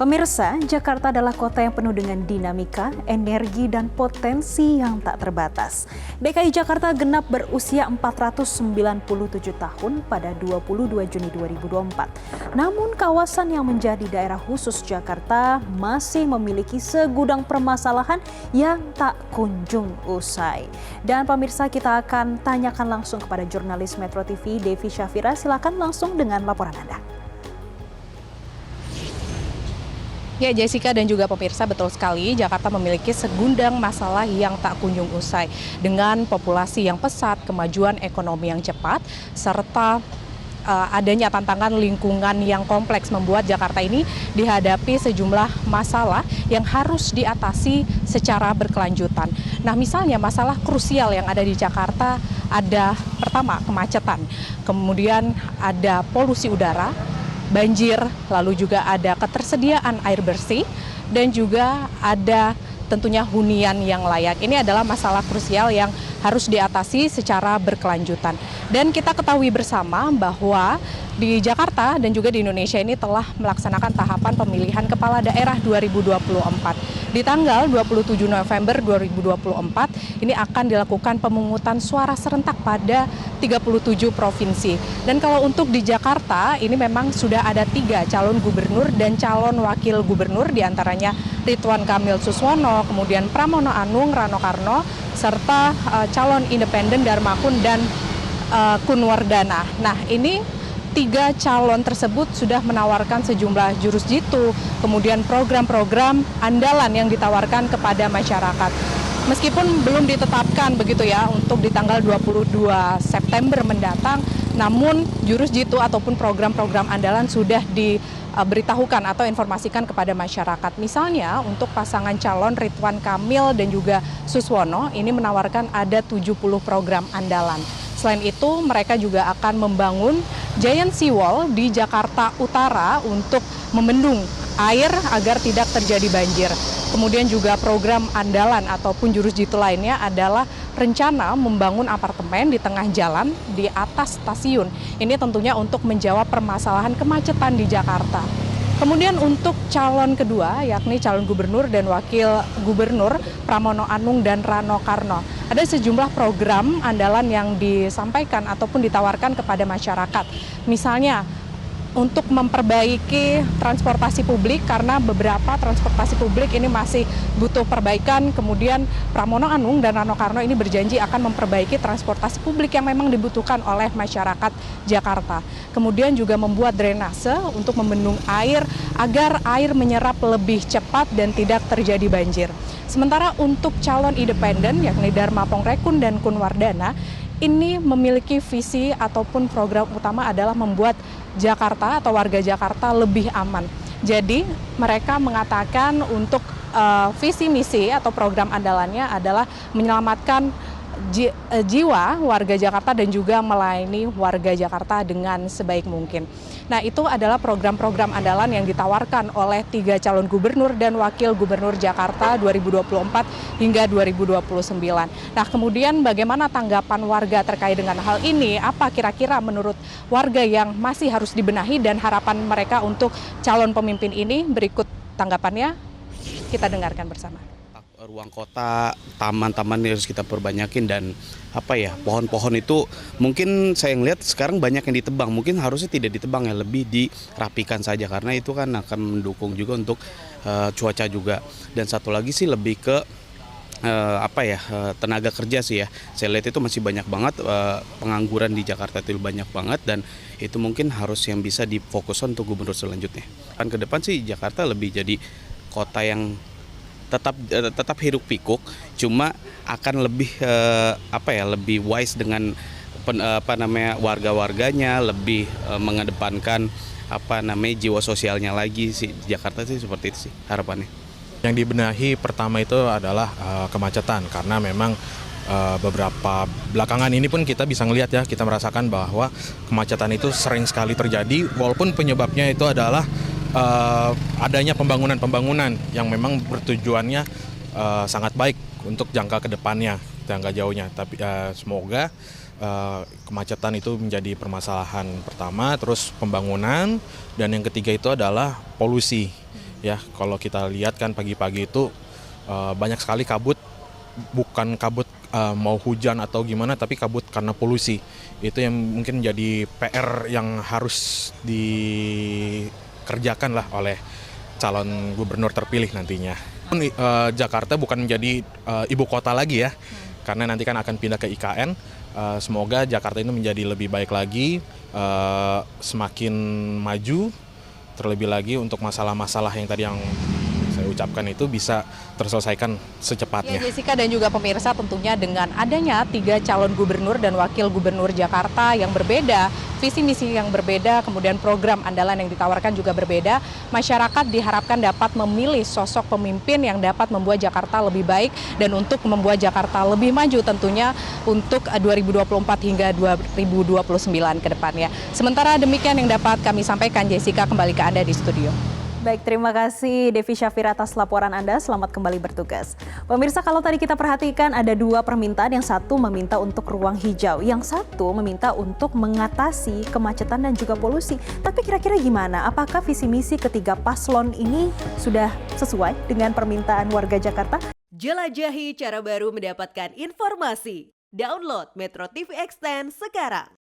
Pemirsa, Jakarta adalah kota yang penuh dengan dinamika, energi, dan potensi yang tak terbatas. DKI Jakarta genap berusia 497 tahun pada 22 Juni 2024. Namun kawasan yang menjadi daerah khusus Jakarta masih memiliki segudang permasalahan yang tak kunjung usai. Dan pemirsa, kita akan tanyakan langsung kepada jurnalis Metro TV, Devi Syafira. Silakan langsung dengan laporan Anda. Ya, Jessica dan juga pemirsa, betul sekali Jakarta memiliki segudang masalah yang tak kunjung usai. Dengan populasi yang pesat, kemajuan ekonomi yang cepat, serta adanya tantangan lingkungan yang kompleks membuat Jakarta ini dihadapi sejumlah masalah yang harus diatasi secara berkelanjutan. Nah, misalnya masalah krusial yang ada di Jakarta ada pertama kemacetan, kemudian ada polusi udara, banjir, lalu juga ada ketersediaan air bersih, dan juga ada tentunya hunian yang layak. Ini adalah masalah krusial yang harus diatasi secara berkelanjutan. Dan kita ketahui bersama bahwa di Jakarta dan juga di Indonesia ini telah melaksanakan tahapan pemilihan kepala daerah 2024. Di tanggal 27 November 2024 ini akan dilakukan pemungutan suara serentak pada 37 provinsi. Dan kalau untuk di Jakarta ini memang sudah ada 3 calon gubernur dan calon wakil gubernur, diantaranya Ridwan Kamil Suswono, kemudian Pramono Anung, Rano Karno, serta calon independen Darmakun dan Kunwardana. Nah, ini 3 calon tersebut sudah menawarkan sejumlah jurus jitu, kemudian program-program andalan yang ditawarkan kepada masyarakat. Meskipun belum ditetapkan begitu ya untuk di tanggal 22 September mendatang, namun jurus jitu ataupun program-program andalan sudah diberitahukan atau informasikan kepada masyarakat. Misalnya untuk pasangan calon Ridwan Kamil dan juga Suswono ini menawarkan ada 70 program andalan. Selain itu, mereka juga akan membangun giant seawall di Jakarta Utara untuk membendung air agar tidak terjadi banjir. Kemudian juga program andalan ataupun jurus jitu lainnya adalah rencana membangun apartemen di tengah jalan di atas stasiun. Ini tentunya untuk menjawab permasalahan kemacetan di Jakarta. Kemudian untuk calon kedua, yakni calon gubernur dan wakil gubernur Pramono Anung dan Rano Karno. Ada sejumlah program andalan yang disampaikan ataupun ditawarkan kepada masyarakat. Misalnya untuk memperbaiki transportasi publik karena beberapa transportasi publik ini masih butuh perbaikan. Kemudian Pramono Anung dan Rano Karno ini berjanji akan memperbaiki transportasi publik yang memang dibutuhkan oleh masyarakat Jakarta. Kemudian juga membuat drainase untuk membendung air agar air menyerap lebih cepat dan tidak terjadi banjir. Sementara untuk calon independen yakni Dharma Pongrekun dan Kunwardana ini memiliki visi ataupun program utama adalah membuat Jakarta atau warga Jakarta lebih aman. Jadi mereka mengatakan untuk visi misi atau program andalannya adalah menyelamatkan jiwa warga Jakarta dan juga melayani warga Jakarta dengan sebaik mungkin. Nah, itu adalah program-program andalan yang ditawarkan oleh 3 calon gubernur dan wakil gubernur Jakarta 2024 hingga 2029. Nah, kemudian bagaimana tanggapan warga terkait dengan hal ini? Apa kira-kira menurut warga yang masih harus dibenahi dan harapan mereka untuk calon pemimpin ini? Berikut tanggapannya, kita dengarkan bersama. Ruang kota, taman-taman harus kita perbanyakin, dan pohon-pohon itu mungkin saya ngelihat sekarang banyak yang ditebang, mungkin harusnya tidak ditebang ya, lebih dirapikan saja karena itu kan akan mendukung juga untuk cuaca juga. Dan satu lagi sih lebih ke tenaga kerja sih ya. Saya lihat itu masih banyak banget pengangguran di Jakarta itu banyak banget, dan itu mungkin harus yang bisa difokuskan untuk gubernur selanjutnya. Kan ke depan sih Jakarta lebih jadi kota yang tetap hiruk pikuk, cuma akan lebih lebih wise dengan warga-warganya, lebih mengedepankan jiwa sosialnya lagi sih. Jakarta sih seperti itu sih harapannya. Yang dibenahi pertama itu adalah kemacetan, karena memang beberapa belakangan ini pun kita bisa ngelihat ya, kita merasakan bahwa kemacetan itu sering sekali terjadi, walaupun penyebabnya itu adalah adanya pembangunan yang memang bertujuannya sangat baik untuk jangka ke depannya, jangka jauhnya. Tapi semoga kemacetan itu menjadi permasalahan pertama, terus pembangunan, dan yang ketiga itu adalah polusi. Ya, kalau kita lihat kan pagi-pagi itu banyak sekali kabut, bukan kabut mau hujan atau gimana, tapi kabut karena polusi. Itu yang mungkin jadi PR yang harus dikerjakan lah oleh calon gubernur terpilih nantinya. Jakarta bukan menjadi ibu kota lagi ya, karena nanti kan akan pindah ke IKN. Semoga Jakarta ini menjadi lebih baik lagi, semakin maju, terlebih lagi untuk masalah-masalah yang tadi yang saya ucapkan itu bisa terselesaikan secepatnya. Ya, Jessica dan juga pemirsa, tentunya dengan adanya 3 calon gubernur dan wakil gubernur Jakarta yang berbeda, visi misi yang berbeda, kemudian program andalan yang ditawarkan juga berbeda, masyarakat diharapkan dapat memilih sosok pemimpin yang dapat membuat Jakarta lebih baik dan untuk membuat Jakarta lebih maju tentunya untuk 2024 hingga 2029 ke depannya. Sementara demikian yang dapat kami sampaikan. Jessica, kembali ke Anda di studio. Baik, terima kasih Devi Syafir atas laporan Anda. Selamat kembali bertugas. Pemirsa, kalau tadi kita perhatikan ada 2 permintaan. Yang satu meminta untuk ruang hijau, yang satu meminta untuk mengatasi kemacetan dan juga polusi. Tapi kira-kira gimana? Apakah visi misi ketiga paslon ini sudah sesuai dengan permintaan warga Jakarta? Jelajahi cara baru mendapatkan informasi. Download Metro TV Extend sekarang.